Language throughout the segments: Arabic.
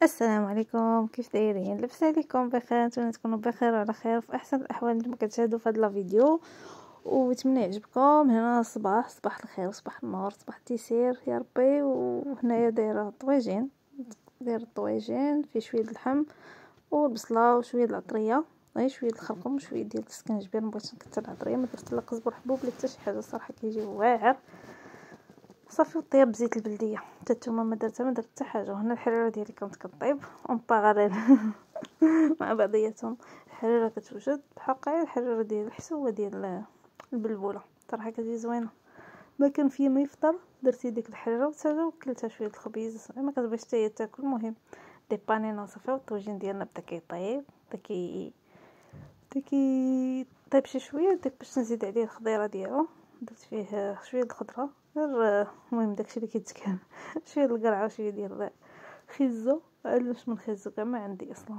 السلام عليكم، كيف دايرين؟ لاباس عليكم؟ بخير؟ نتمنى تكونوا بخير وعلى خير في احسن الاحوال. نتوما كتشاهدوا في هذا الفيديو ونتمنى يعجبكم. هنا صباح الخير، صباح النور، صباح التيسير يا ربي. وهنايا دايره الطويجين، في شويه اللحم والبصله وشويه العطريه، غير شويه الخرقوم وشويه ديال السكنجبير. مبغيتش نكثر العطريه، ما درت لا قزبر حبوب لا حتى شي حاجه، صراحه كيجي واعر. صافي وطيب بزيت البلديه، حتى الثومه ما درت حتى حاجه. وهنا الحريره ديالي كانت كطيب اون باراليل مع بعضياتهم. الحريره كتوجد بحقيقه، الحريره ديال الحسوه ديال البلبوله صراحه كتجي زوينه. ما كان في ما يفطر درتي ديك الحريره وتاجا وكلتها شويه الخبيز، ما كتبغيش حتى هي تاكل. المهم ديبانينا صافي. والطوجين ديالنا بدا كيطيب، طيب شي شويه داك باش نزيد عليه الخضيره ديالو. درت فيه شويه الخضره غير، المهم داكشي اللي كيتكال شويه القرعه وشويه ديال خيزو. علاش من خيزو كاع ما عندي اصلا.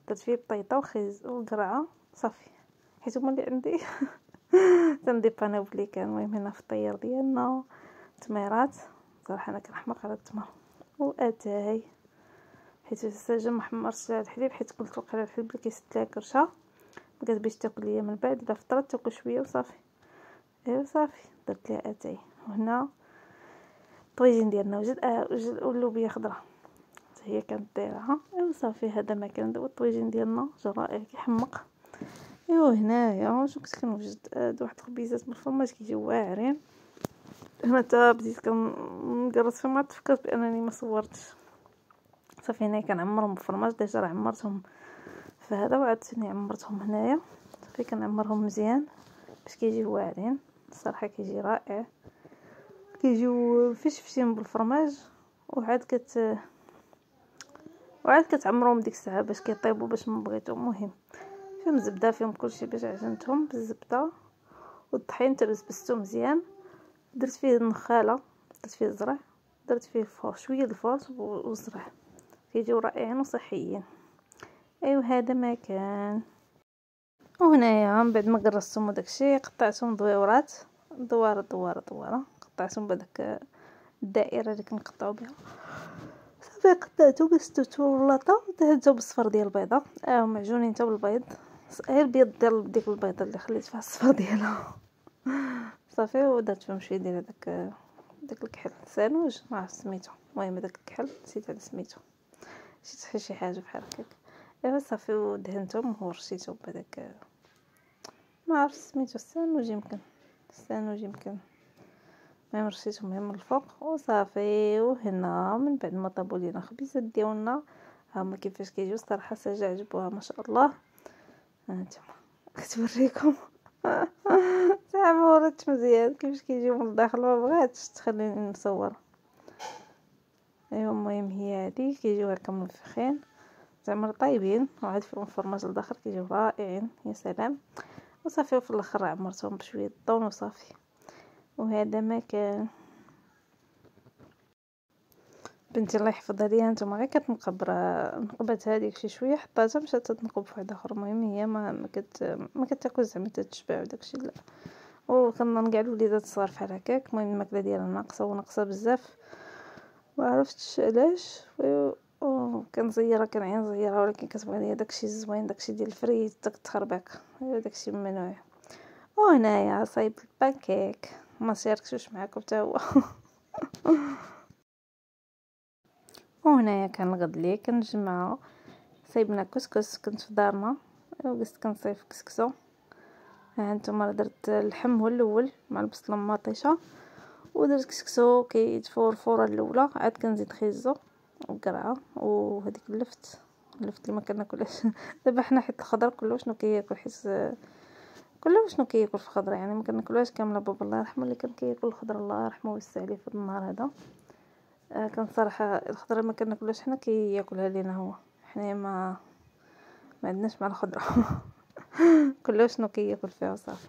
درت فيه بطيطه وخيز وقرعه صافي، حيت هما اللي عندي تنديباناو بلي كان. المهم هنا في الطيار ديالنا تميرات، صراحه انا كنحماق على التمر واتاي، حيت الساجه ما حمرتش الحليب، حيت قلت وقيلا الحليب اللي كيسد لها كرشه ما كتبغيش تاكل ليا من بعد. الا فطرت تاكل شويه وصافي. ايوا صافي درت لها اتاي. وهنا الطويجين ديالنا وجد واللوبيه خضراء هي كانت دايرها. ايوا صافي هذا ما كان. دابا الطويجين ديالنا جا رائع كيحمق. ايوا هنايا شنو كنت كنوجد واحد الخبيزات بالفرماج كيجيو واعرين. هنا حتى بديت كنقرص فيهم، عاد تفكرت بانني ما صورتش. صافي هنا كنعمرهم بالفرماج، ديجا راه عمرتهم فهذا وعاوتاني عمرتهم هنايا. صافي كنعمرهم مزيان باش كيجيو واعرين. الصراحه كيجي رائع، كيجيو فشفشين بالفرماج. وعاد كتعمرهم ديك الساعه باش كيطيبوا باش ما بغيتو. المهم فيهم زبده، فيهم كلشي باش عجنتهم بالزبده والطحين. تبسبستو مزيان، درت فيه النخاله، درت فيه الزرع، درت فيه شويه الفرص والزرع، كيجيو رائعين وصحيين. ايوا هذا ما كان. وهنايا من بعد ما قرصتهم وداكشي قطعتهم دويرات، دواره قطعتهم بهذاك الدائره اللي كنقطعوا بها. صافي قطعتهم باستوتو واللاطه، دهنتهم بالصفر ديال البيضه. معجونين حتى بالبيض، غير البيض ديال ديك البيضه اللي خليت فيها الصفر ديالها. صافي ودرت فيهم شويه ديال داك الكحل سانوج، ما عرفت سميتو. المهم داك الكحل نسيت على سميتو، نسيت شي حاجه بحال هكاك. ايوا صافي ودهنتهم ورشيتهم بهذاك ما عرفت سميتو السانوج يمكن. المهم رشيتهم من الفوق وصافي. وهنا من بعد ما طابوا لينا الخبيزات ديالنا هما كيفاش كيجيو. صراحه ساجه عجبوها ما شاء الله. هانتوما كتوريكم صعب ورات مزيان كيفاش كيجيو من الداخل، ما بغاتش تخليني نصور. ايوا المهم هي هذه كيجيو هكا منفخين زعما طايبين، وعاد فيهم فرماج لداخل كيجيو رائعين يا سلام. وصافي وفي الاخر عمرتهم بشويه الطون وصافي. وهذا ما كان. بنتي الله يحفظها ليا نتوما غير كتنقب، نقبت هذيك شي شويه حطاتها مشات تنقب في واحد اخر. المهم هي ما كتاكل زعما تتشبع وداكشي لا. وكنظن كاع الوليدات الصغار بحال هكاك. المهم الماكله ديالها ناقصه بزاف، ما عرفتش علاش. كنعين نزيرها، ولكن كتبغي ليا داكشي الزوين، داكشي ديال الفريت، داك التخربيق، داكشي ممنوع. وهنايا صايب البانكيك ما شاركتوش معكم حتى هو. وهنايا كان الغد لي كنجمعو. صايبنا كسكس، كنت في دارنا وقلت كنصايب كسكسو. ها نتوما درت اللحم هو الاول مع البصله مطيشه، ودرت كسكسو كيتفور الفوره الاولى. عاد كنزيد خيزو وقرعه وهذيك اللفت اللي ما كناكلهاش دابا حنا حيت الخضر كله شنو كياكل، حيت كله شنو كياكل في الخضره يعني ما كناكلوهاش كامله. بابا الله يرحمه اللي كان كياكل الخضره الله يرحمه ويسع عليه في النهار هذا. كان صراحه الخضره ما كناكلوهاش حنا، كياكلها لينا هو. حنا ما عندناش مع الخضره كله شنو كياكل فيها صافي.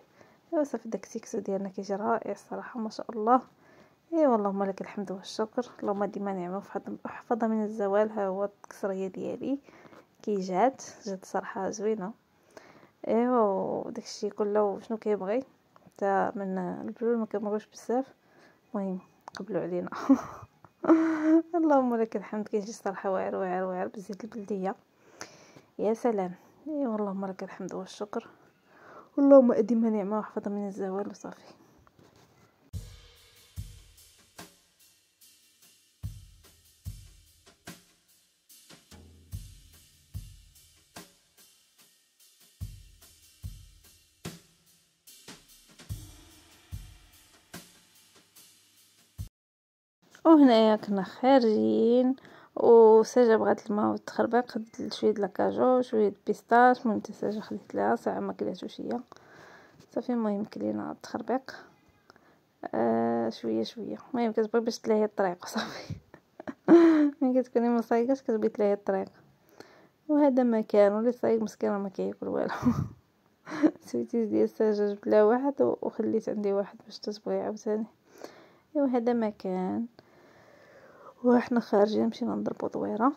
ايوا صافي داك السكسو ديالنا كيجي رائع الصراحه ما شاء الله. ايوا اللهم لك الحمد والشكر، اللهم ديما نعمه وحفظها من الزوال. ها هو الكسريه ديالي جات صراحه زوينه. ايوا داكشي كله شنو كيبغي حتى من البلول ما كنبغيوش بزاف. المهم قبلوا علينا اللهم لك الحمد. كيجي صراحه واعر واعر واعر بزيت البلديه، يا سلام. ايوا اللهم لك الحمد والشكر، اللهم اديمها نعمه واحفظها من الزوال وصافي. وهنايا كنا خارجين وساجة بغات الماء والتخربيق، خدت شويه د لاكاجو شويه د بيستاش. المهم حتى ساجة خديت لها ساعه ما كلاتوش هي صافي. المهم كلينا التخربيق شويه شويه. المهم كتبغي باش تلاهي الطريق صافي. ملي كتكوني مصايقاش كتبغي تلاهي الطريق. وهذا ما كان ولي صايق مسكين ما كياكل والو. سويتي ديال الساجة جبت لها واحد وخليت عندي واحد باش تبغي عاوتاني. ايوا هذا ما كان. وحنا خارجين مشينا نضربوا دويره.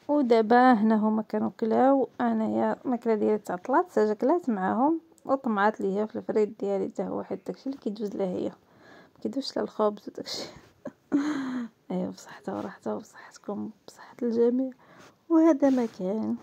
ودابا هنا هما كانوا كلاو، انايا الماكله ديالي تعطلات، ساجه كلات معاهم وطمعات ليا في الفريد ديالي حتى هو، حيت داكشي اللي كيدوز لها هي ما كيدوزش لها الخبز وداكشي. ايوا بصحتها وراحتها وبصحتكم بصحه الجميع. وهذا ما كان.